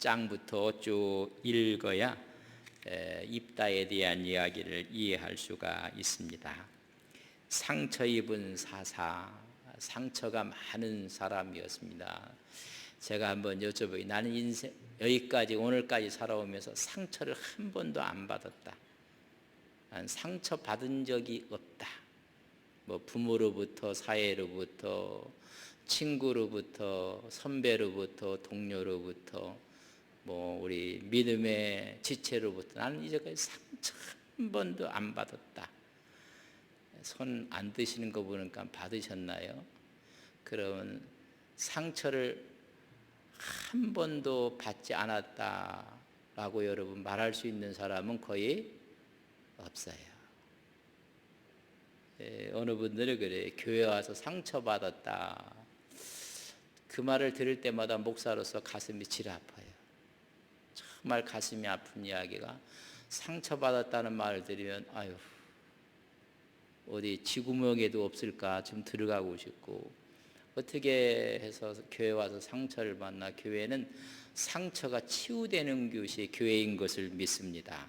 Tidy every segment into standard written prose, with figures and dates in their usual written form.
10장부터 쭉 읽어야 입다에 대한 이야기를 이해할 수가 있습니다. 상처 입은 사사, 상처가 많은 사람이었습니다. 제가 한번 여쭤보기, 나는 인생 여기까지 오늘까지 살아오면서 상처를 한 번도 안 받았다. 난 상처 받은 적이 없다. 뭐 부모로부터, 사회로부터, 친구로부터, 선배로부터, 동료로부터, 뭐 우리 믿음의 지체로부터 나는 이제까지 상처 한 번도 안 받았다. 손 안 드시는 거 보니까 받으셨나요? 그러면 상처를 한 번도 받지 않았다라고 여러분 말할 수 있는 사람은 거의 없어요. 어느 분들은 그래요. 교회 와서 상처받았다. 그 말을 들을 때마다 목사로서 가슴이 질 아파요. 정말 가슴이 아픈 이야기가, 상처받았다는 말을 들으면 아유, 어디 쥐구멍에도 없을까 좀 들어가고 싶고, 어떻게 해서 교회 와서 상처를 받나. 교회는 상처가 치유되는 곳이 교회인 것을 믿습니다.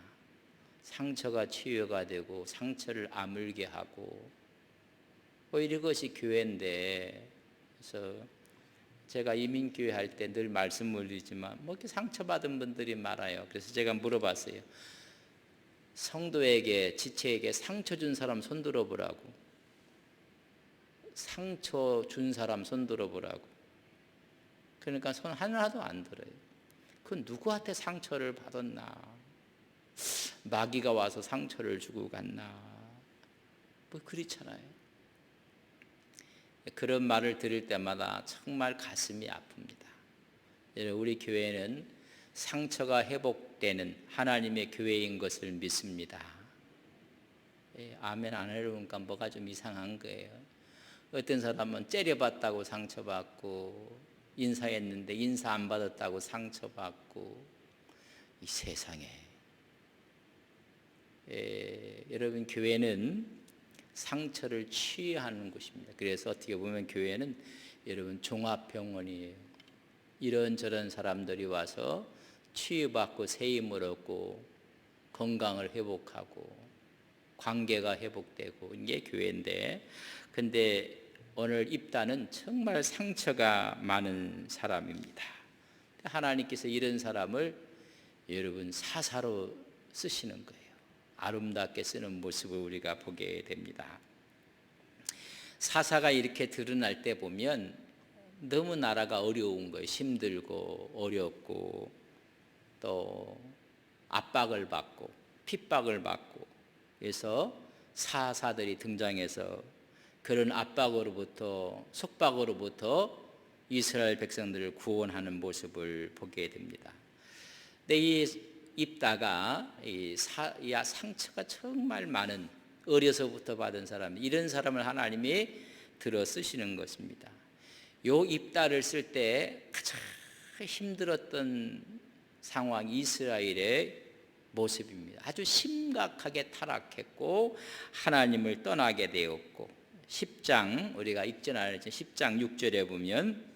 상처가 치유가 되고 상처를 아물게 하고, 이것이 교회인데. 그래서 제가 이민교회 할 때 늘 말씀을 드리지만 뭐 이렇게 상처받은 분들이 많아요. 그래서 제가 물어봤어요. 성도에게, 지체에게 상처 준 사람 손 들어보라고. 상처 준 사람 손 들어보라고. 그러니까 손 하나도 안 들어요. 그건 누구한테 상처를 받았나? 마귀가 와서 상처를 주고 갔나? 뭐 그렇잖아요. 그런 말을 들을 때마다 정말 가슴이 아픕니다. 우리 교회는 상처가 회복되는 하나님의 교회인 것을 믿습니다. 아멘 안 해보니까 뭐가 좀 이상한 거예요. 어떤 사람은 째려봤다고 상처받고, 인사했는데 인사 안 받았다고 상처받고, 이 세상에. 여러분, 교회는 상처를 치유하는 곳입니다. 그래서 어떻게 보면 교회는 여러분 종합병원이에요. 이런저런 사람들이 와서 치유받고 세임을 얻고 건강을 회복하고 관계가 회복되고, 이게 교회인데, 근데 오늘 입다는 정말 상처가 많은 사람입니다. 하나님께서 이런 사람을 여러분 사사로 쓰시는 거예요. 아름답게 쓰는 모습을 우리가 보게 됩니다. 사사가 이렇게 드러날 때 보면 너무 나라가 어려운 거예요. 힘들고 어렵고 또 압박을 받고 핍박을 받고, 그래서 사사들이 등장해서 그런 압박으로부터, 속박으로부터 이스라엘 백성들을 구원하는 모습을 보게 됩니다. 근데 이 입다가 상처가 정말 많은, 어려서부터 받은 사람, 이런 사람을 하나님이 들어 쓰시는 것입니다. 요 입다를 쓸 때 가장 힘들었던 상황이 이스라엘의 모습입니다. 아주 심각하게 타락했고 하나님을 떠나게 되었고, 10장 우리가 읽지 않았지만 10장 6절에 보면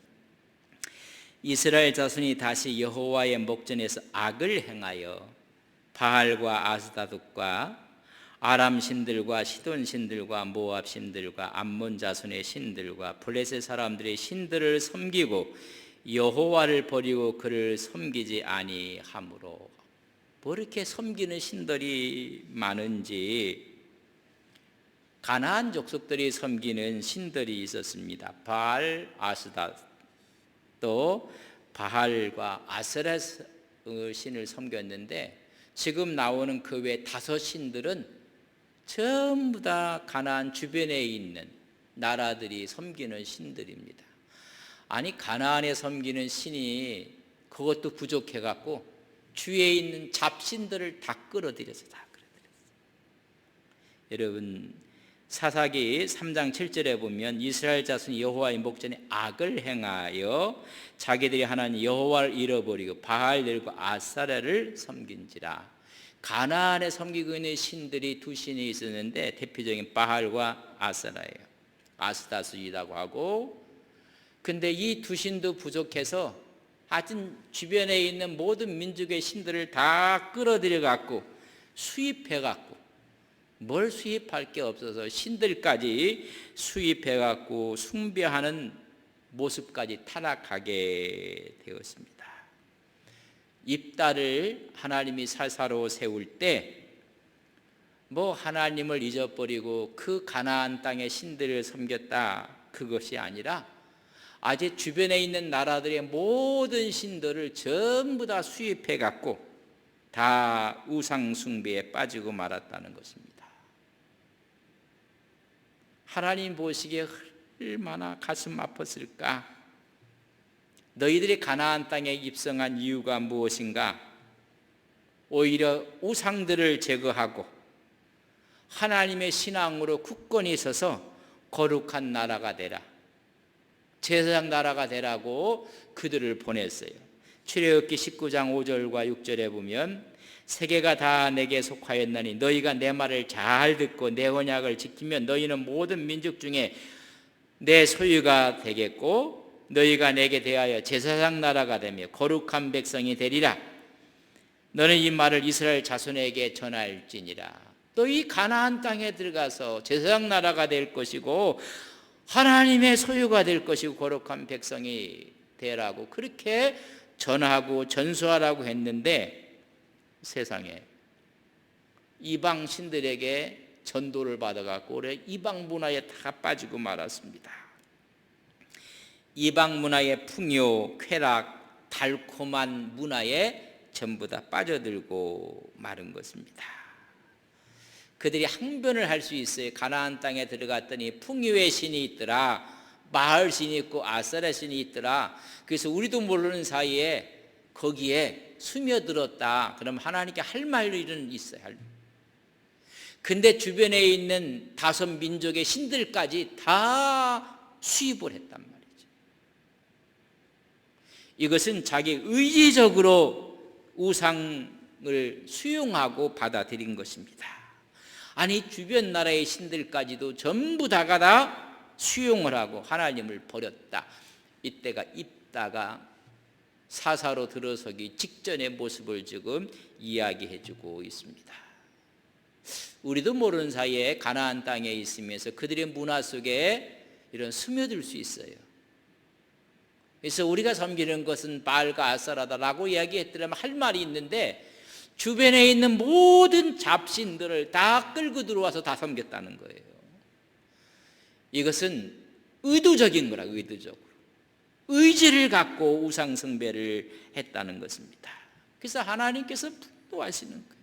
이스라엘 자손이 다시 여호와의 목전에서 악을 행하여 바알과 아스다둑과 아람 신들과 시돈 신들과 모압 신들과 암몬 자손의 신들과 블레셋 사람들의 신들을 섬기고 여호와를 버리고 그를 섬기지 아니하므로. 뭐 이렇게 섬기는 신들이 많은지, 가나안 족속들이 섬기는 신들이 있었습니다. 바알, 아스다, 또 바알과 아세라 신을 섬겼는데, 지금 나오는 그 외 5신들은 전부 다 가나안 주변에 있는 나라들이 섬기는 신들입니다. 아니, 가나안에 섬기는 신이 그것도 부족해갖고 주위에 있는 잡신들을 다 끌어들여서 다 끌어들였어요. 여러분, 사사기 3장 7절에 보면 이스라엘 자손이 여호와의 목전에 악을 행하여 자기들이 하나님 여호와를 잃어버리고 바알들과 아사라를 섬긴지라. 가나안에 섬기고 있는 신들이 두 신이 있었는데 대표적인 바알과 아사라예요. 아스다스이라고 하고. 근데 이 두 신도 부족해서 하여튼 주변에 있는 모든 민족의 신들을 다 끌어들여 갖고 수입해 갖고, 뭘 수입할 게 없어서 신들까지 수입해 갖고 숭배하는 모습까지 타락하게 되었습니다. 입다를 하나님이 사사로 세울 때 뭐 하나님을 잊어버리고 그 가나안 땅의 신들을 섬겼다, 그것이 아니라 아직 주변에 있는 나라들의 모든 신들을 전부 다 수입해 갖고 다 우상 숭배에 빠지고 말았다는 것입니다. 하나님 보시기에 얼마나 가슴 아팠을까? 너희들이 가나안 땅에 입성한 이유가 무엇인가? 오히려 우상들을 제거하고 하나님의 신앙으로 굳건히 서서 거룩한 나라가 되라, 제사장 나라가 되라고 그들을 보냈어요. 출애굽기 19장 5절과 6절에 보면 세계가 다 내게 속하였나니 너희가 내 말을 잘 듣고 내 언약을 지키면 너희는 모든 민족 중에 내 소유가 되겠고 너희가 내게 대하여 제사장 나라가 되며 거룩한 백성이 되리라. 너는 이 말을 이스라엘 자손에게 전할지니라. 너희 가나안 땅에 들어가서 제사장 나라가 될 것이고 하나님의 소유가 될 것이고 거룩한 백성이 되라고 그렇게 전하고 전수하라고 했는데, 세상에 이방 신들에게 전도를 받아갖고 올해 이방 문화에 다 빠지고 말았습니다. 이방 문화의 풍요, 쾌락, 달콤한 문화에 전부 다 빠져들고 마른 것입니다. 그들이 항변을 할 수 있어요. 가나안 땅에 들어갔더니 풍요의 신이 있더라, 마을 신이 있고 아세라 신이 있더라. 그래서 우리도 모르는 사이에 거기에 스며들었다. 그럼 하나님께 할 말일은 있어요. 근데 주변에 있는 다섯 민족의 신들까지 다 수입을 했단 말이죠. 이것은 자기 의지적으로 우상을 수용하고 받아들인 것입니다. 아니 주변 나라의 신들까지도 전부 다가 다 수용을 하고 하나님을 버렸다. 이때가 입다가 사사로 들어서기 직전의 모습을 지금 이야기해 주고 있습니다. 우리도 모르는 사이에 가나안 땅에 있으면서 그들의 문화 속에 이런 스며들 수 있어요. 그래서 우리가 섬기는 것은 바알과 아세라다라고 이야기했더라면 할 말이 있는데 주변에 있는 모든 잡신들을 다 끌고 들어와서 다 섬겼다는 거예요. 이것은 의도적인 거라, 의도적으로. 의지를 갖고 우상 숭배를 했다는 것입니다. 그래서 하나님께서 분노하시는 거예요.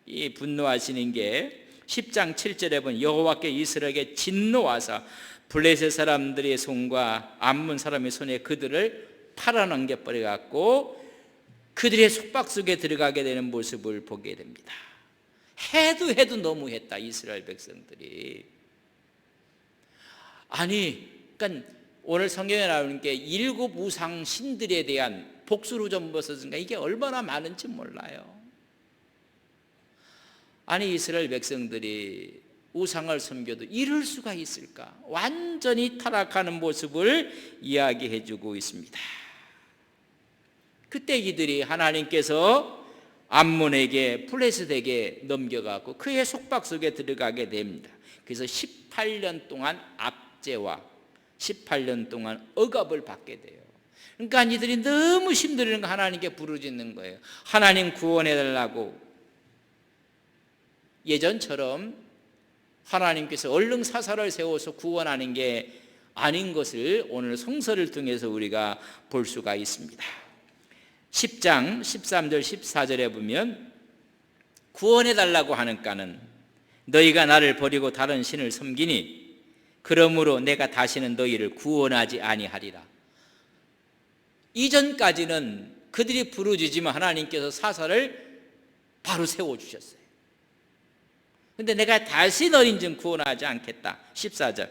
이 분노하시는 게 10장 7절에 보면 여호와께 이스라엘에게 진노하사 블레셋 사람들의 손과 암몬 사람의 손에 그들을 팔아넘겨 버려갖고 그들의 속박 속에 들어가게 되는 모습을 보게 됩니다. 해도 너무했다, 이스라엘 백성들이. 아니, 그러니까 오늘 성경에 나오는 게 일곱 우상 신들에 대한 복수로 전부 썼으니까 이게 얼마나 많은지 몰라요. 아니 이스라엘 백성들이 우상을 섬겨도 이럴 수가 있을까? 완전히 타락하는 모습을 이야기해 주고 있습니다. 그때 이들이 하나님께서 암몬에게 블레셋에게 넘겨가고 그의 속박 속에 들어가게 됩니다. 그래서 18년 동안 압제와 18년 동안 억압을 받게 돼요. 그러니까 이들이 너무 힘들으니까 하나님께 부르짖는 거예요. 하나님 구원해달라고. 예전처럼 하나님께서 얼른 사사를 세워서 구원하는 게 아닌 것을 오늘 성서를 통해서 우리가 볼 수가 있습니다. 10장 13절 14절에 보면 구원해달라고 하는가는 너희가 나를 버리고 다른 신을 섬기니 그러므로 내가 다시는 너희를 구원하지 아니하리라. 이전까지는 그들이 부르짖으면 하나님께서 사사를 바로 세워주셨어요. 근데 내가 다시 너희는 좀 구원하지 않겠다. 14절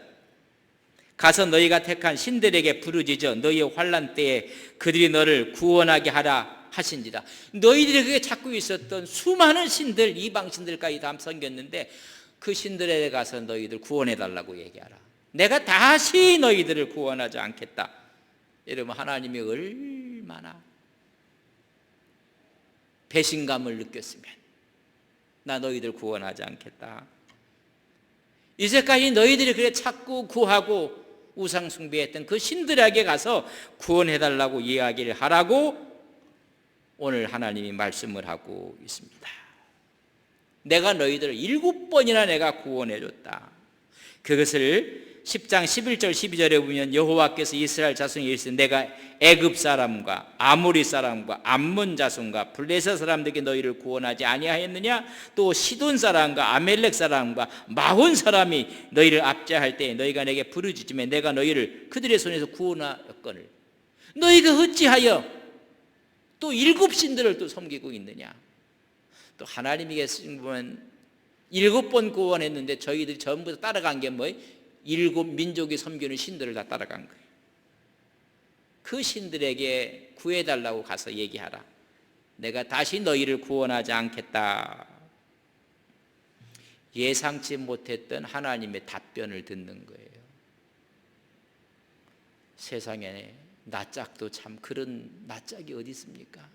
가서 너희가 택한 신들에게 부르짖어 너희의 환난 때에 그들이 너를 구원하게 하라 하신지라. 너희들이 그게 찾고 있었던 수많은 신들, 이방 신들까지 다 섬겼는데 그 신들에 가서 너희들 구원해달라고 얘기하라. 내가 다시 너희들을 구원하지 않겠다. 여러분, 하나님이 얼마나 배신감을 느꼈으면 나 너희들 구원하지 않겠다. 이제까지 너희들이 그래 찾고 구하고 우상 숭배했던 그 신들에게 가서 구원해달라고 이야기를 하라고 오늘 하나님이 말씀을 하고 있습니다. 내가 너희들을 7번이나 내가 구원해줬다. 그것을 10장 11절 12절에 보면 여호와께서 이스라엘 자손에게 이르시되 내가 애굽 사람과 아모리 사람과 암몬 자손과 블레셋 사람들에게 너희를 구원하지 아니하였느냐? 또 시돈 사람과 아멜렉 사람과 마혼 사람이 너희를 압제할 때 너희가 내게 부르짖으면 내가 너희를 그들의 손에서 구원하였거늘 너희가 어찌하여 또 7신들을 또 섬기고 있느냐? 또 하나님에게 보면 7번 구원했는데 저희들이 전부 다 따라간 게 뭐예요? 7 민족이 섬기는 신들을 다 따라간 거예요. 그 신들에게 구해달라고 가서 얘기하라. 내가 다시 너희를 구원하지 않겠다. 예상치 못했던 하나님의 답변을 듣는 거예요. 세상에 낯짝도 참 그런 낯짝이 어디 있습니까?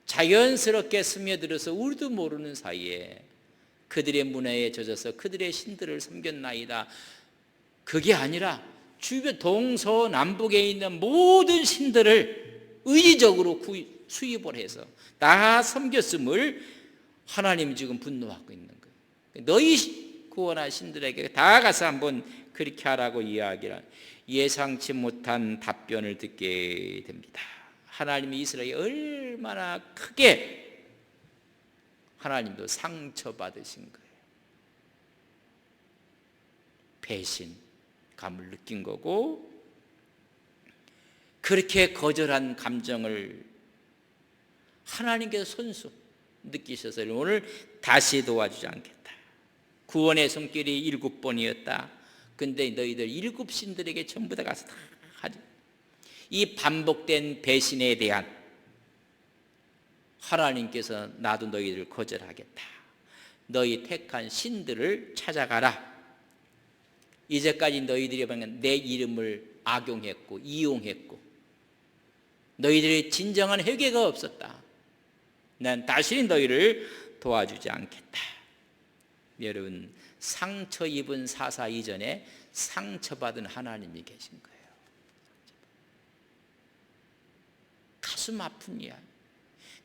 자연스럽게 스며들어서 우리도 모르는 사이에 그들의 문화에 젖어서 그들의 신들을 섬겼나이다. 그게 아니라 주변 동서남북에 있는 모든 신들을 의지적으로 수입을 해서 다 섬겼음을 하나님이 지금 분노하고 있는 거예요. 너희 구원한 신들에게 다 가서 한번 그렇게 하라고 이야기를 예상치 못한 답변을 듣게 됩니다. 하나님이 이스라엘이 얼마나 크게 하나님도 상처받으신 거예요. 배신감을 느낀 거고 그렇게 거절한 감정을 하나님께서 손수 느끼셔서 오늘 다시 도와주지 않겠다. 구원의 손길이 7번이었다. 근데 너희들 7신들에게 전부 다 가서 다 하지. 이 반복된 배신에 대한 하나님께서 나도 너희들을 거절하겠다. 너희 택한 신들을 찾아가라. 이제까지 너희들이 내 이름을 악용했고 이용했고 너희들의 진정한 회개가 없었다. 난 다시는 너희를 도와주지 않겠다. 여러분, 상처 입은 사사 이전에 상처받은 하나님이 계신 거예요. 가슴 아픈 이야기.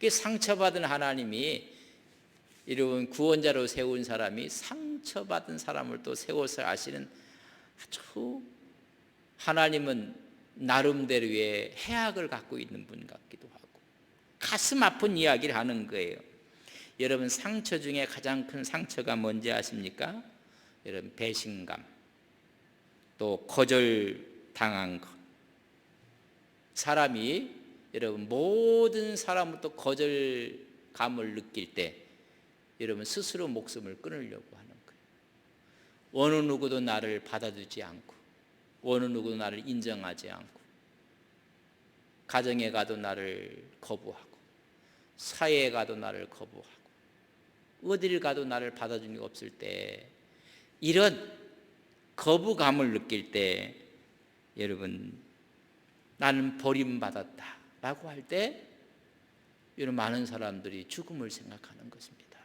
상처받은 하나님이 여러분 구원자로 세운 사람이 상처받은 사람을 또 세워서 아시는 아주 하나님은 나름대로의 해악을 갖고 있는 분 같기도 하고 가슴 아픈 이야기를 하는 거예요. 여러분 상처 중에 가장 큰 상처가 뭔지 아십니까? 여러분 배신감 또 거절당한 것. 사람이 여러분 모든 사람부터 거절감을 느낄 때 여러분 스스로 목숨을 끊으려고 하는 거예요. 어느 누구도 나를 받아주지 않고 어느 누구도 나를 인정하지 않고 가정에 가도 나를 거부하고 사회에 가도 나를 거부하고 어디를 가도 나를 받아주는 게 없을 때 이런 거부감을 느낄 때 여러분 나는 버림받았다 라고 할 때 이런 많은 사람들이 죽음을 생각하는 것입니다.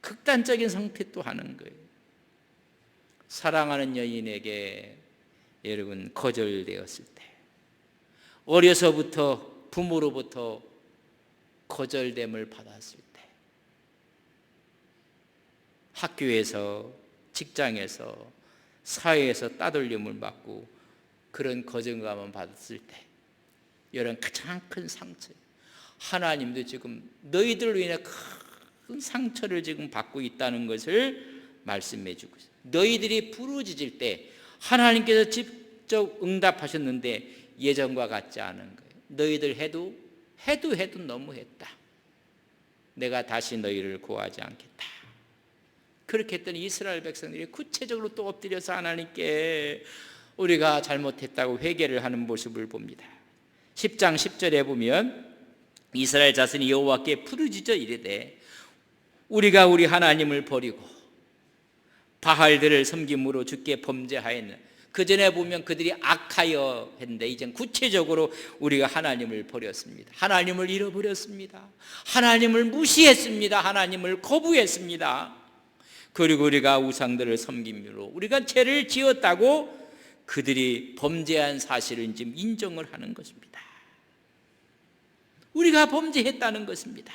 극단적인 선택도 하는 거예요. 사랑하는 여인에게 여러분 거절되었을 때 어려서부터 부모로부터 거절됨을 받았을 때 학교에서 직장에서 사회에서 따돌림을 받고 그런 거절감을 받았을 때 이런 가장 큰 상처 하나님도 지금 너희들로 인해 큰 상처를 지금 받고 있다는 것을 말씀해 주고 있어요. 너희들이 부르짖을 때 하나님께서 직접 응답하셨는데 예전과 같지 않은 거예요. 너희들 해도 너무했다. 내가 다시 너희를 구하지 않겠다. 그렇게 했더니 이스라엘 백성들이 구체적으로 또 엎드려서 하나님께 우리가 잘못했다고 회개를 하는 모습을 봅니다. 10장 10절에 보면 이스라엘 자손이 여호와께 부르짖어 이르되 우리가 우리 하나님을 버리고 바알들을 섬김으로 주께 범죄하였는 그전에 보면 그들이 악하여 했는데 이젠 구체적으로 우리가 하나님을 버렸습니다. 하나님을 잃어버렸습니다. 하나님을 무시했습니다. 하나님을 거부했습니다. 그리고 우리가 우상들을 섬김으로 우리가 죄를 지었다고 그들이 범죄한 사실을 지금 인정을 하는 것입니다. 우리가 범죄했다는 것입니다.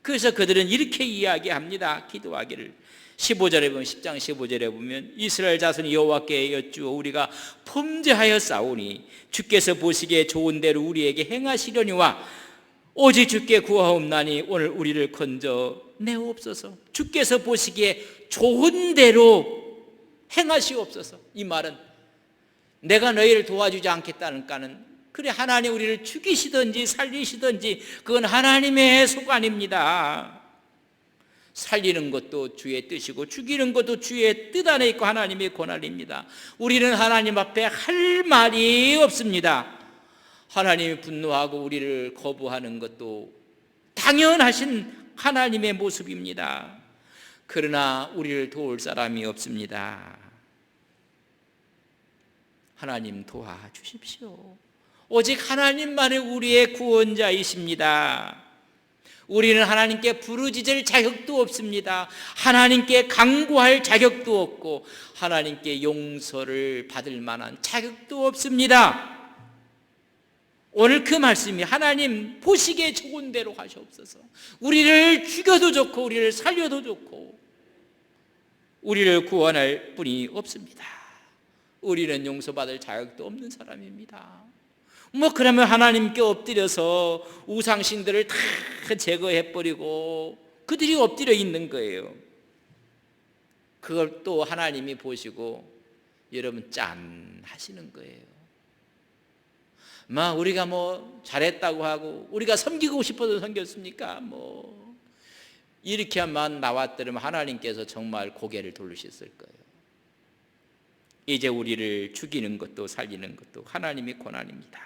그래서 그들은 이렇게 이야기합니다. 기도하기를 15절에 보면 10장 15절에 보면 이스라엘 자손이 여호와께 여쭈어 우리가 범죄하여 싸우니 주께서 보시기에 좋은 대로 우리에게 행하시려니와 오직 주께 구하옵나니 오늘 우리를 건져 내옵소서. 주께서 보시기에 좋은 대로 행하시옵소서. 이 말은 내가 너희를 도와주지 않겠다는가는 그래 하나님 우리를 죽이시든지 살리시든지 그건 하나님의 소관입니다. 살리는 것도 주의 뜻이고 죽이는 것도 주의 뜻 안에 있고 하나님의 권한입니다. 우리는 하나님 앞에 할 말이 없습니다. 하나님이 분노하고 우리를 거부하는 것도 당연하신 하나님의 모습입니다. 그러나 우리를 도울 사람이 없습니다. 하나님 도와주십시오. 오직 하나님만이 우리의 구원자이십니다. 우리는 하나님께 부르짖을 자격도 없습니다. 하나님께 간구할 자격도 없고 하나님께 용서를 받을 만한 자격도 없습니다. 오늘 그 말씀이 하나님 보시기에 좋은 대로 하시옵소서. 우리를 죽여도 좋고 우리를 살려도 좋고 우리를 구원할 분이 없습니다. 우리는 용서받을 자격도 없는 사람입니다. 그러면 하나님께 엎드려서 우상신들을 다 제거해버리고 그들이 엎드려 있는 거예요. 그걸 또 하나님이 보시고 여러분 짠 하시는 거예요. 우리가 잘했다고 하고 우리가 섬기고 싶어서 섬겼습니까? 이렇게만 나왔더라면 하나님께서 정말 고개를 돌리셨을 거예요. 이제 우리를 죽이는 것도 살리는 것도 하나님의 권한입니다.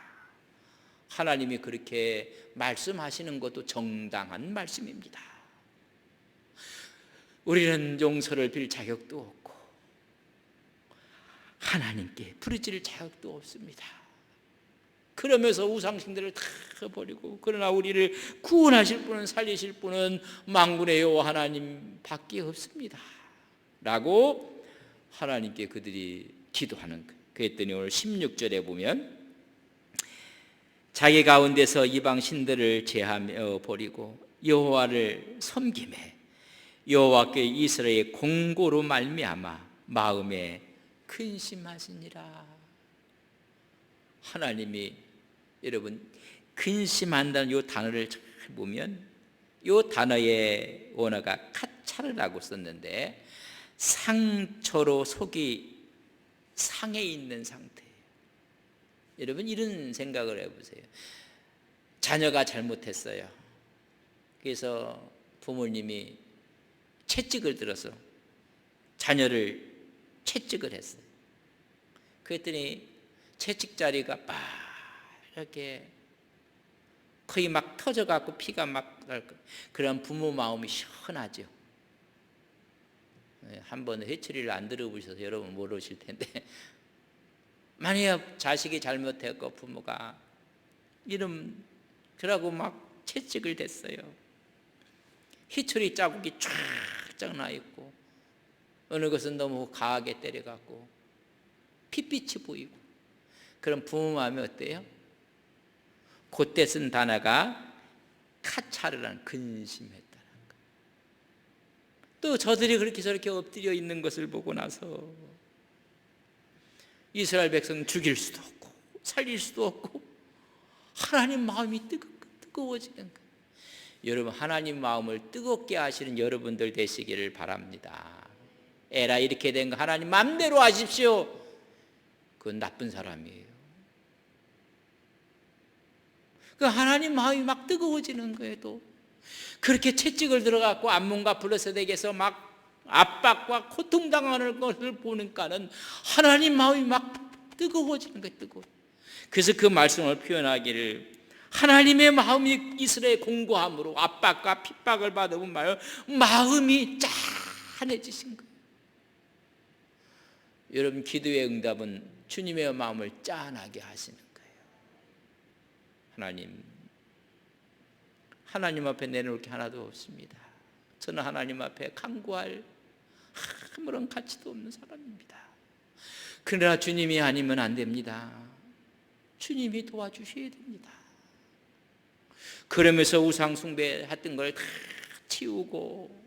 하나님이 그렇게 말씀하시는 것도 정당한 말씀입니다. 우리는 용서를 빌 자격도 없고 하나님께 부르짖을 자격도 없습니다. 그러면서 우상신들을 다 버리고 그러나 우리를 구원하실 분은 살리실 분은 만군의 여호와 하나님 밖에 없습니다 라고 하나님께 그들이 기도하는 거예요. 그랬더니 오늘 16절에 보면 자기 가운데서 이방 신들을 제하며 버리고 여호와를 섬김에 여호와께 이스라엘의 공고로 말미암아 마음에 근심하시니라. 하나님이 여러분 근심한다는 이 단어를 잘 보면 이 단어의 원어가 카차르라고 썼는데 상처로 속이 상해 있는 상태예요. 여러분 이런 생각을 해보세요. 자녀가 잘못했어요. 그래서 부모님이 채찍을 들어서 자녀를 채찍을 했어요. 그랬더니 채찍자리가 이렇게 거의 막 터져갖고 피가 막 날 거예요. 그런 부모 마음이 시원하죠. 한번 회초리를 안 들어보셔서 여러분 모르실 텐데 만약 자식이 잘못했고 부모가 그러고 막 채찍을 댔어요. 회초리 자국이 쫙쫙 나 있고 어느 것은 너무 강하게 때려갖고 핏빛이 보이고 그럼 부모 마음이 어때요? 그때 쓴 단어가 카차르라는 근심했다는 거예요. 또 저들이 그렇게 저렇게 엎드려 있는 것을 보고 나서 이스라엘 백성 죽일 수도 없고 살릴 수도 없고 하나님 마음이 뜨거워지는 거예요. 여러분 하나님 마음을 뜨겁게 하시는 여러분들 되시기를 바랍니다. 에라 이렇게 된 거 하나님 마음대로 하십시오. 그건 나쁜 사람이에요. 그 하나님 마음이 막 뜨거워지는 거예요. 또 그렇게 채찍을 들어갖고 암몬과 블레셋에게서 막 압박과 고통당하는 것을 보니까는 하나님 마음이 막 뜨거워지는 거예요. 뜨거워. 그래서 그 말씀을 표현하기를 하나님의 마음이 이스라엘 공고함으로 압박과 핍박을 받으면 마음이 짠해지신 거예요. 여러분 기도의 응답은 주님의 마음을 짠하게 하시는 거예요. 하나님 앞에 내놓을 게 하나도 없습니다. 저는 하나님 앞에 간구할 아무런 가치도 없는 사람입니다. 그러나 주님이 아니면 안 됩니다. 주님이 도와주셔야 됩니다. 그러면서 우상 숭배했던 걸 다 치우고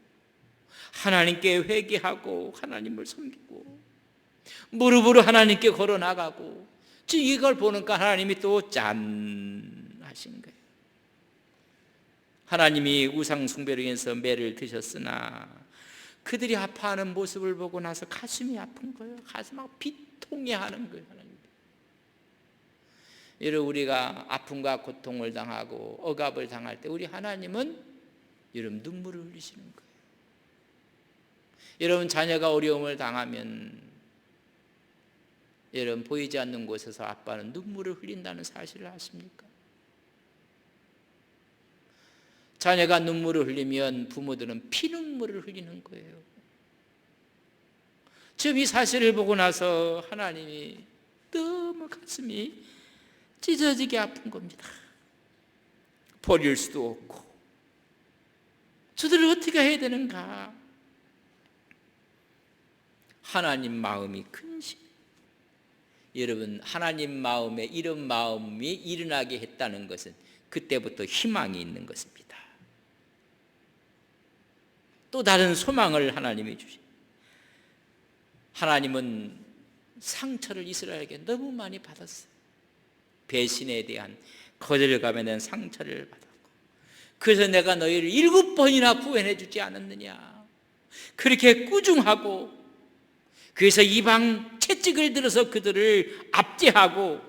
하나님께 회개하고 하나님을 섬기고 무릎으로 하나님께 걸어나가고 이걸 보니까 하나님이 또 짠 하신 거예요. 하나님이 우상 숭배로 인해서 매를 드셨으나 그들이 아파하는 모습을 보고 나서 가슴이 아픈 거예요. 가슴하고 비통해하는 거예요. 하나님. 여러분 우리가 아픔과 고통을 당하고 억압을 당할 때 우리 하나님은 여러분 눈물을 흘리시는 거예요. 여러분 자녀가 어려움을 당하면 여러분 보이지 않는 곳에서 아빠는 눈물을 흘린다는 사실을 아십니까? 자녀가 눈물을 흘리면 부모들은 피눈물을 흘리는 거예요. 지금 이 사실을 보고 나서 하나님이 너무 가슴이 찢어지게 아픈 겁니다. 버릴 수도 없고 저들을 어떻게 해야 되는가? 하나님 마음이 근심. 여러분 하나님 마음에 이런 마음이 일어나게 했다는 것은 그때부터 희망이 있는 것입니다. 또 다른 소망을 하나님이 주시. 하나님은 상처를 이스라엘에게 너무 많이 받았어요. 배신에 대한 거절감에 대한 상처를 받았고 그래서 내가 너희를 7번이나 구원해 주지 않았느냐. 그렇게 꾸중하고 그래서 이방 채찍을 들어서 그들을 압제하고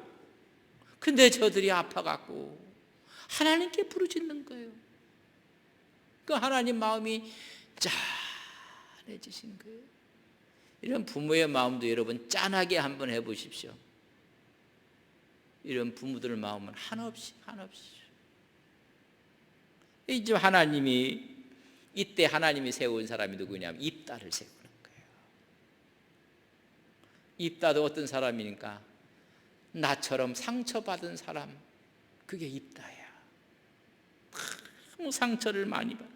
근데 저들이 아파갖고 하나님께 부르짖는 거예요. 그 하나님 마음이 짠해지신 거예요. 이런 부모의 마음도 여러분 짠하게 한번 해보십시오. 이런 부모들의 마음은 한없이 이제 하나님이 이때 하나님이 세운 사람이 누구냐면 입다를 세우는 거예요. 입다도 어떤 사람이니까 나처럼 상처받은 사람, 그게 입다야. 너무 상처를 많이 받아.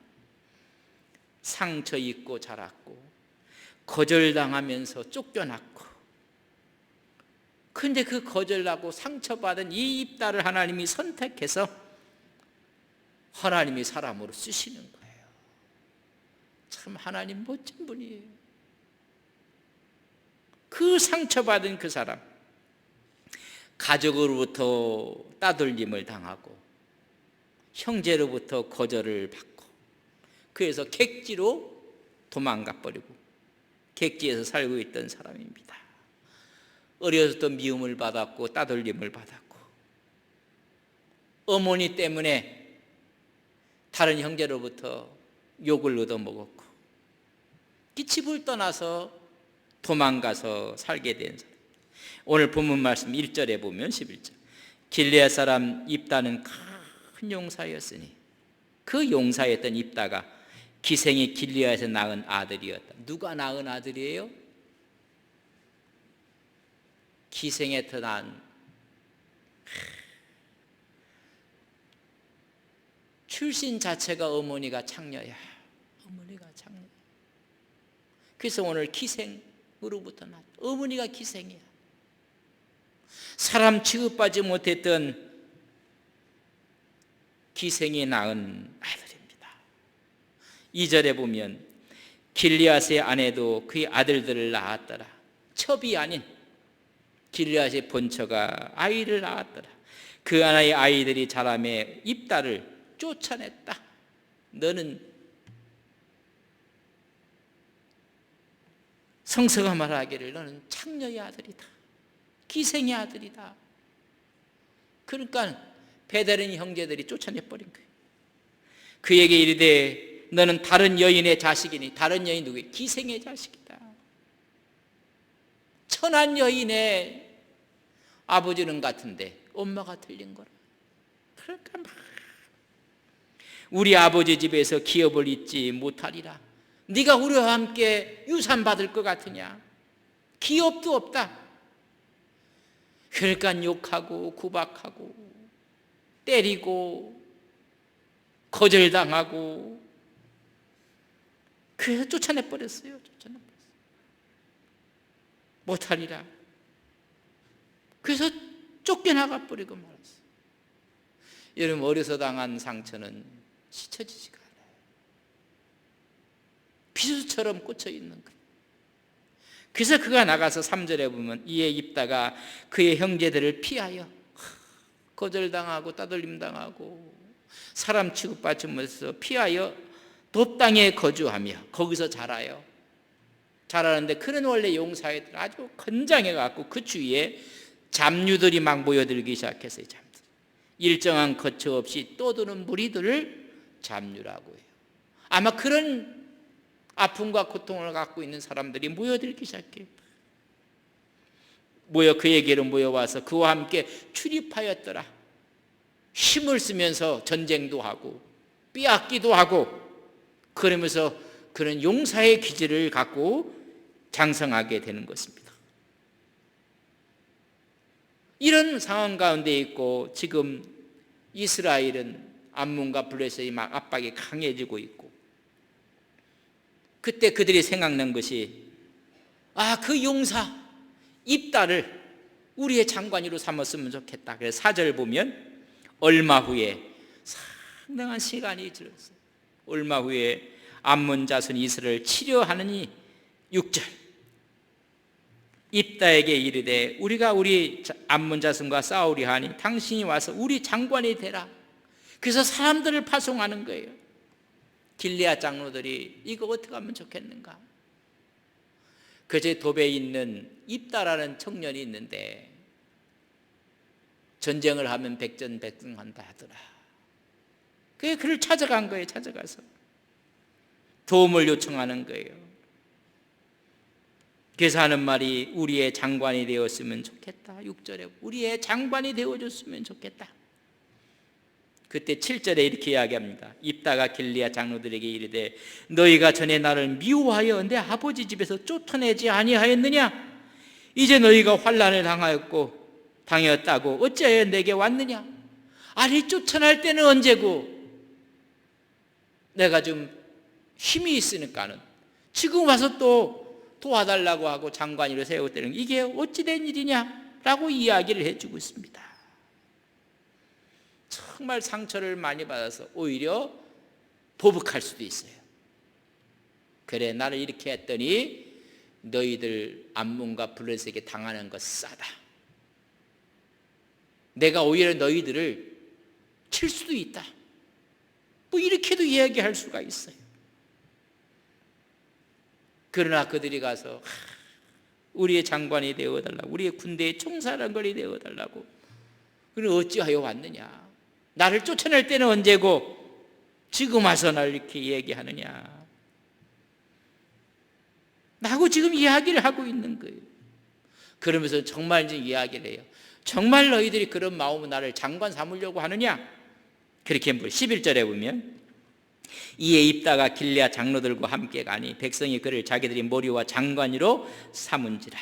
상처 입고 자랐고 거절당하면서 쫓겨났고 근데 그 거절하고 상처받은 이 입다를 하나님이 선택해서 하나님이 사람으로 쓰시는 거예요. 참 하나님 멋진 분이에요. 그 상처받은 그 사람 가족으로부터 따돌림을 당하고 형제로부터 거절을 받고 그래서 객지로 도망가 버리고 객지에서 살고 있던 사람입니다. 어려서부터 미움을 받았고 따돌림을 받았고 어머니 때문에 다른 형제로부터 욕을 얻어먹었고 집을 떠나서 도망가서 살게 된 사람. 오늘 본문 말씀 1절에 보면 11절 길르앗 사람 입다는 큰 용사였으니 그 용사였던 입다가 기생이 길르앗에서 낳은 아들이었다. 누가 낳은 아들이에요? 기생에서 낳은. 출신 자체가 어머니가 창녀야. 어머니가 창녀. 그래서 오늘 기생으로부터 낳았다. 어머니가 기생이야. 사람 취급받지 못했던 기생이 낳은 아들입니다. 2절에 보면 길르앗의 아내도 그의 아들들을 낳았더라. 첩이 아닌 길르앗의 본처가 아이를 낳았더라. 그 하나의 아이들이 자라매 입다를 쫓아냈다. 너는 성서가 말하기를 너는 창녀의 아들이다. 기생의 아들이다. 그러니까 베델린 형제들이 쫓아내버린 거예요. 그에게 이르되 너는 다른 여인의 자식이니. 다른 여인 누구예요? 기생의 자식이다. 천한 여인의 아버지는 같은데 엄마가 틀린 거라. 그러니까 막 우리 아버지 집에서 기업을 잇지 못하리라. 네가 우리와 함께 유산 받을 것 같으냐. 기업도 없다. 그러니까 욕하고 구박하고 때리고 거절당하고 그래서 쫓아내버렸어요. 못하리라. 그래서 쫓겨나가 버리고 말았어요. 여러분, 어려서 당한 상처는 씻어지지가 않아요. 비수처럼 꽂혀 있는 거예요. 그래서 그가 나가서 3절에 보면 이에 입다가 그의 형제들을 피하여 거절당하고 따돌림당하고 사람 취급받지 못해서 피하여 돕당에 거주하며 거기서 자라요. 자라는데 그는 원래 용사애들 아주 건장해갖고 그 주위에 잡류들이 막 모여들기 시작했어요. 잡들. 일정한 거처 없이 떠도는 무리들을 잡류라고 해요. 아마 그런 아픔과 고통을 갖고 있는 사람들이 모여들기 시작해요. 그에게로 모여와서 그와 함께 출입하였더라. 힘을 쓰면서 전쟁도 하고 빼앗기도 하고 그러면서 그런 용사의 기질을 갖고 장성하게 되는 것입니다. 이런 상황 가운데 있고 지금 이스라엘은 암몬과 블레셋이 막 압박이 강해지고 있고 그때 그들이 생각난 것이 그 용사 입다를 우리의 장관으로 삼았으면 좋겠다. 그래서 4절 보면 얼마 후에 상당한 시간이 지났어요. 얼마 후에 암몬 자손 이스라엘을 치려하느니 6절 입다에게 이르되 우리가 우리 암몬 자손과 싸우려 하니 당신이 와서 우리 장관이 되라. 그래서 사람들을 파송하는 거예요. 길리앗 장로들이 이거 어떻게 하면 좋겠는가. 그제 돕에 있는 입다라는 청년이 있는데 전쟁을 하면 백전백승한다 하더라. 그래 그를 찾아간 거예요. 찾아가서 도움을 요청하는 거예요. 그래서 하는 말이 우리의 장관이 되었으면 좋겠다. 6절에 우리의 장관이 되어줬으면 좋겠다. 그때 7절에 이렇게 이야기합니다. 입다가 길리앗 장로들에게 이르되 너희가 전에 나를 미워하여 내 아버지 집에서 쫓아내지 아니하였느냐? 이제 너희가 환난을 당하였다고 어찌하여 내게 왔느냐? 아니 쫓아날 때는 언제고 내가 좀 힘이 있으니까는 지금 와서 또 도와달라고 하고 장관으로 세웠다는 이게 어찌된 일이냐라고 이야기를 해주고 있습니다. 정말 상처를 많이 받아서 오히려 보복할 수도 있어요. 그래 나를 이렇게 했더니 너희들 암몬과 블레셋에게 당하는 것 싸다. 내가 오히려 너희들을 칠 수도 있다. 뭐 이렇게도 이야기할 수가 있어요. 그러나 그들이 가서 우리의 장관이 되어달라고 우리의 군대의 총사령관이 되어달라고 그는 어찌하여 왔느냐. 나를 쫓아낼 때는 언제고 지금 와서 날 이렇게 얘기하느냐. 나하고 지금 이야기를 하고 있는 거예요. 그러면서 정말 이제 이야기를 해요. 정말 너희들이 그런 마음으로 나를 장관 삼으려고 하느냐. 그렇게 11절에 보면 이에 입다가 길리앗 장로들과 함께 가니 백성이 그를 자기들이 머리와 장관으로 삼은지라.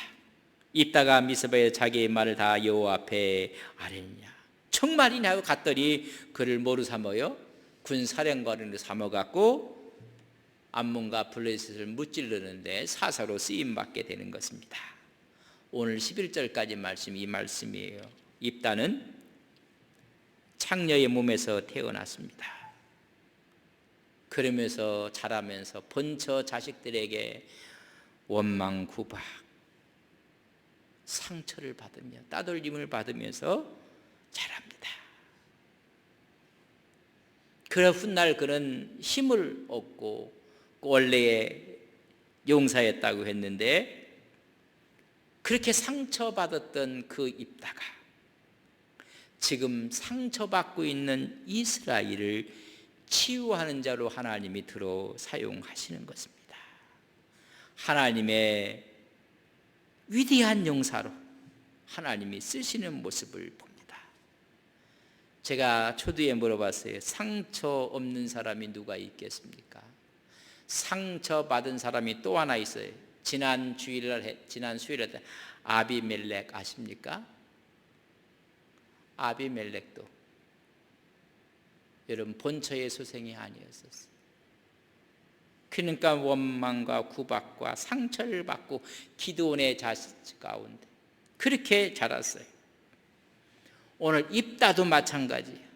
입다가 미스바에 자기의 말을 다 여호와 앞에 아뢰느냐. 정말이냐 하고 갔더니 그를 뭐로 삼어요? 군사령관으로 삼아갖고 암몬과 블레셋을 무찌르는데 사사로 쓰임받게 되는 것입니다. 오늘 11절까지 말씀이 이 말씀이에요. 입다는 창녀의 몸에서 태어났습니다. 그러면서 자라면서 번처 자식들에게 원망, 구박, 상처를 받으며 따돌림을 받으면서 자랍니다. 그런 훗날 그는 힘을 얻고 원래의 용사였다고 했는데 그렇게 상처받았던 그 입다가 지금 상처받고 있는 이스라엘을 치유하는 자로 하나님이 들어 사용하시는 것입니다. 하나님의 위대한 용사로 하나님이 쓰시는 모습을 봅니다. 제가 초두에 물어봤어요. 상처 없는 사람이 누가 있겠습니까? 상처받은 사람이 또 하나 있어요. 지난 수요일에 아비멜렉 아십니까? 아비멜렉도 여러분 본처의 소생이 아니었었어요. 그러니까 원망과 구박과 상처를 받고 기드온의 자식 가운데 그렇게 자랐어요. 오늘 입다도 마찬가지예요.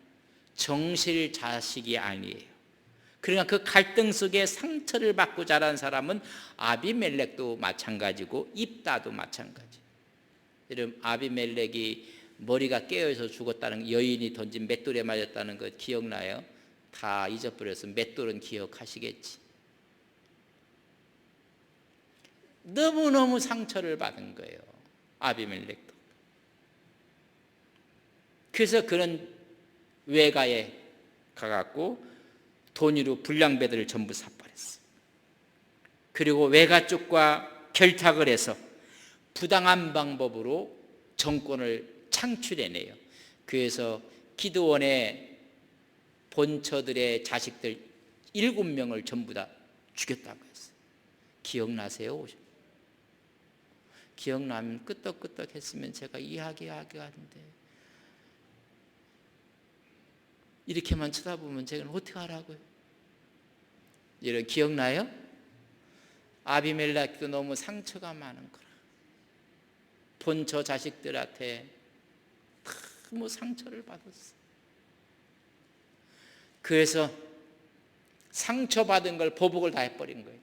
정실 자식이 아니에요. 그러니까 그 갈등 속에 상처를 받고 자란 사람은 아비멜렉도 마찬가지고 입다도 마찬가지예요. 여러분 아비멜렉이 머리가 깨어서 죽었다는 여인이 던진 맷돌에 맞았다는 거 기억나요? 다 잊어버려서 맷돌은 기억하시겠지. 너무너무 상처를 받은 거예요. 아비멜렉도. 그래서 그는 외가에 가갖고 돈으로 불량배들을 전부 사버렸어요. 그리고 외가 쪽과 결탁을 해서 부당한 방법으로 정권을 창출해내요. 그래서 기드온의 본처들의 자식들 7명을 전부 다 죽였다고 했어요. 기억나세요? 기억나면 끄떡끄떡 했으면 제가 이야기하는데 이렇게만 쳐다보면 제가 어떻게 하라고요? 여러분 기억나요? 아비멜렉도 너무 상처가 많은 거라. 본처 자식들한테 너무 상처를 받았어. 그래서 상처받은 걸 보복을 다 해버린 거예요.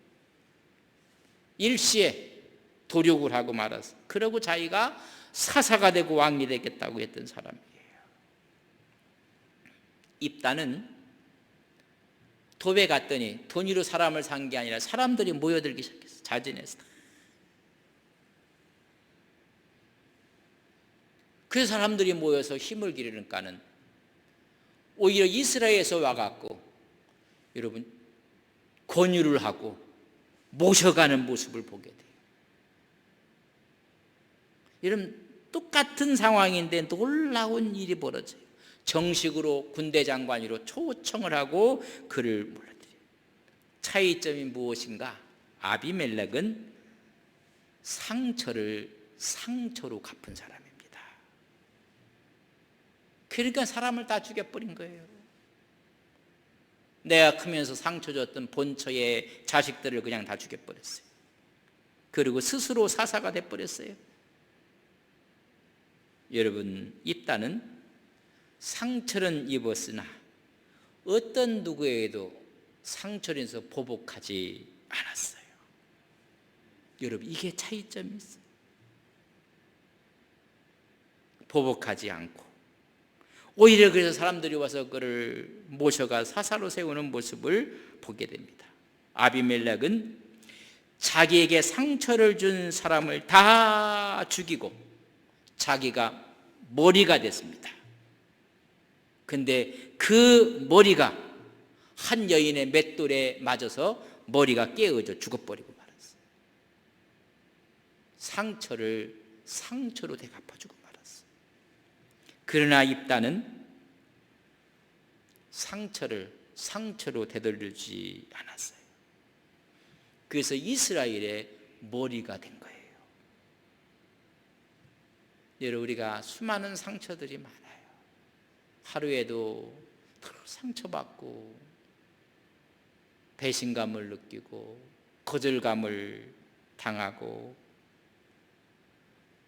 일시에 도륙을 하고 말았어. 그러고 자기가 사사가 되고 왕이 되겠다고 했던 사람이에요. 입다는 도배 갔더니 돈으로 사람을 산 게 아니라 사람들이 모여들기 시작했어. 자진해서. 그 사람들이 모여서 힘을 기르니까는 오히려 이스라엘에서 와갖고 여러분 권유를 하고 모셔가는 모습을 보게 돼요. 여러분 똑같은 상황인데 놀라운 일이 벌어져요. 정식으로 군대 장관으로 초청을 하고 그를 불러들여요. 차이점이 무엇인가? 아비멜렉은 상처를 상처로 갚은 사람입니다. 그러니까 사람을 다 죽여버린 거예요. 내가 크면서 상처 줬던 본처의 자식들을 그냥 다 죽여버렸어요. 그리고 스스로 사사가 돼버렸어요. 여러분 입다는 상처는 입었으나 어떤 누구에게도 상처를 인해서 보복하지 않았어요. 여러분 이게 차이점이 있어요. 보복하지 않고 오히려 그래서 사람들이 와서 그를 모셔가 사사로 세우는 모습을 보게 됩니다. 아비멜렉은 자기에게 상처를 준 사람을 다 죽이고 자기가 머리가 됐습니다. 근데 그 머리가 한 여인의 맷돌에 맞아서 머리가 깨어져 죽어버리고 말았어요. 상처를 상처로 되갚아주고 말았어요. 그러나 입다는 상처를 상처로 되돌려주지 않았어요. 그래서 이스라엘의 머리가 된 거예요. 여러분 우리가 수많은 상처들이 많아요. 하루에도 상처받고 배신감을 느끼고 거절감을 당하고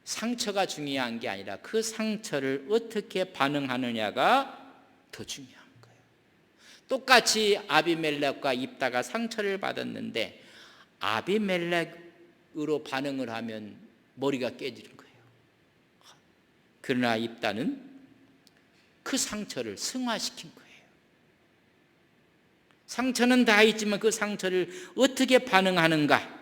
상처가 중요한 게 아니라 그 상처를 어떻게 반응하느냐가 더 중요한 거예요. 똑같이 아비멜렉과 입다가 상처를 받았는데 아비멜렉으로 반응을 하면 머리가 깨지는 거예요. 그러나 입다는 그 상처를 승화시킨 거예요. 상처는 다 있지만 그 상처를 어떻게 반응하는가?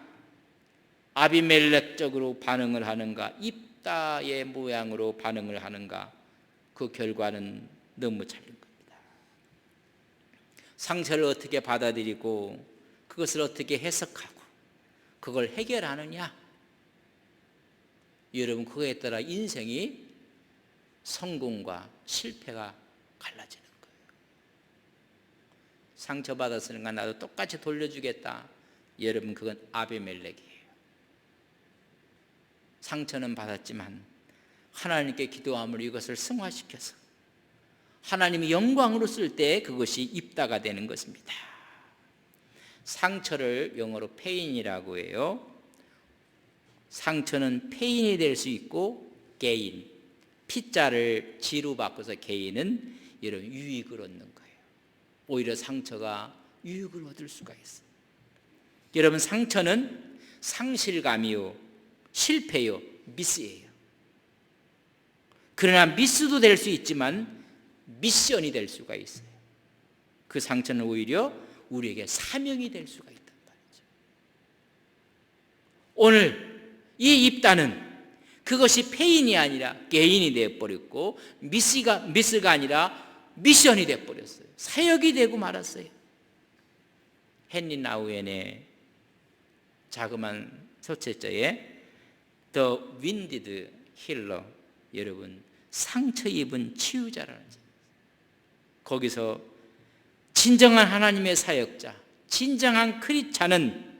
아비멜렉적으로 반응을 하는가? 입다의 모양으로 반응을 하는가? 그 결과는 너무 잘린 겁니다. 상처를 어떻게 받아들이고 그것을 어떻게 해석하고 그걸 해결하느냐? 여러분 그거에 따라 인생이 성공과 실패가 갈라지는 거예요. 상처받았으니까 나도 똑같이 돌려주겠다. 여러분 그건 아비멜렉이에요. 상처는 받았지만 하나님께 기도함으로 이것을 승화시켜서 하나님이 영광으로 쓸 때 그것이 입다가 되는 것입니다. 상처를 영어로 페인이라고 해요. 상처는 페인이 될 수 있고 게인, 피자를 지로 바꿔서 게인은 이런 유익을 얻는 거예요. 오히려 상처가 유익을 얻을 수가 있어요. 여러분, 상처는 상실감이요, 실패요, 미스예요. 그러나 미스도 될 수 있지만 미션이 될 수가 있어요. 그 상처는 오히려 우리에게 사명이 될 수가 있단 말이죠. 오늘 이 입다는 그것이 페인이 아니라 게인이 되어버렸고 미스가 아니라 미션이 되어버렸어요. 사역이 되고 말았어요. 헨리 나우엔의 자그마한 소설자에 The Wounded Healer, 여러분 상처 입은 치유자라는 책. 거기서 진정한 하나님의 사역자, 진정한 크리스찬은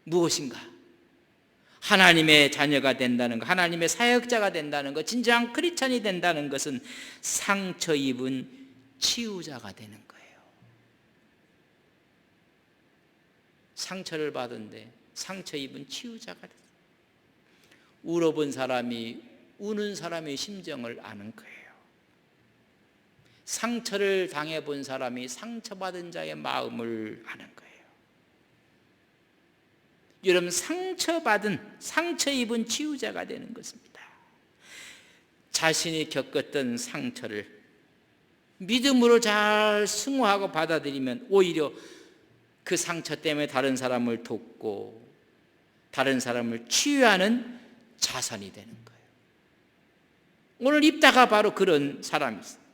무엇인가? 하나님의 자녀가 된다는 것, 하나님의 사역자가 된다는 것, 진정한 크리스찬이 된다는 것은 상처 입은 치유자가 되는 거예요. 상처를 받은데 상처 입은 치유자가 됐어요. 울어본 사람이 우는 사람의 심정을 아는 거예요. 상처를 당해본 사람이 상처받은 자의 마음을 아는 거예요. 여러분, 상처 입은 치유자가 되는 것입니다. 자신이 겪었던 상처를 믿음으로 잘 승화하고 받아들이면 오히려 그 상처 때문에 다른 사람을 돕고 다른 사람을 치유하는 자산이 되는 거예요. 오늘 입다가 바로 그런 사람이 있어요.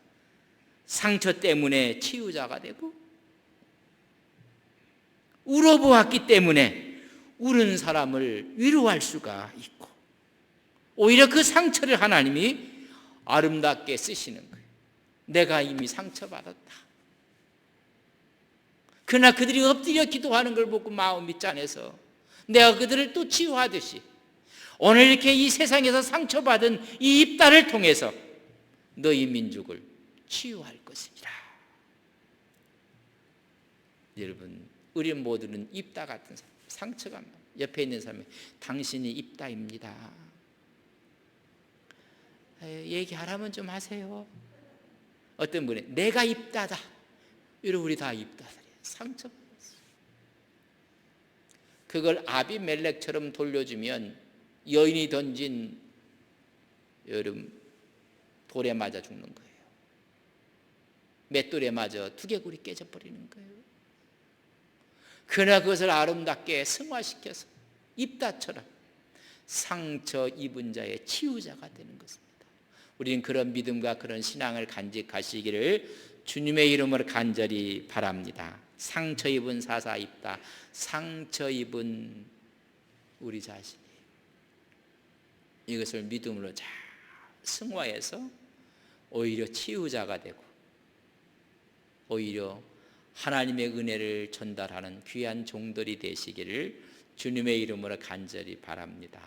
상처 때문에 치유자가 되고 울어보았기 때문에 우는 사람을 위로할 수가 있고 오히려 그 상처를 하나님이 아름답게 쓰시는 거예요. 내가 이미 상처받았다. 그러나 그들이 엎드려 기도하는 걸 보고 마음이 짠해서 내가 그들을 또 치유하듯이 오늘 이렇게 이 세상에서 상처받은 이 입다를 통해서 너희 민족을 치유할 것이니라. 여러분, 우리 모두는 입다 같은 사람, 상처가 옆에 있는 사람이 당신이 입다입니다. 얘기하라면 좀 하세요. 어떤 분이 내가 입다다. 여러분, 우리 다 입다들이에요. 상처받았어요. 그걸 아비멜렉처럼 돌려주면 여인이 던진 여러분 돌에 맞아 죽는 거예요. 맷돌에 맞아 두개골이 깨져버리는 거예요. 그러나 그것을 아름답게 승화시켜서 입다처럼 상처 입은 자의 치유자가 되는 것입니다. 우리는 그런 믿음과 그런 신앙을 간직하시기를 주님의 이름으로 간절히 바랍니다. 상처 입은 사사 입다, 상처 입은 우리 자신이 이것을 믿음으로 잘 승화해서 오히려 치유자가 되고 오히려 하나님의 은혜를 전달하는 귀한 종들이 되시기를 주님의 이름으로 간절히 바랍니다.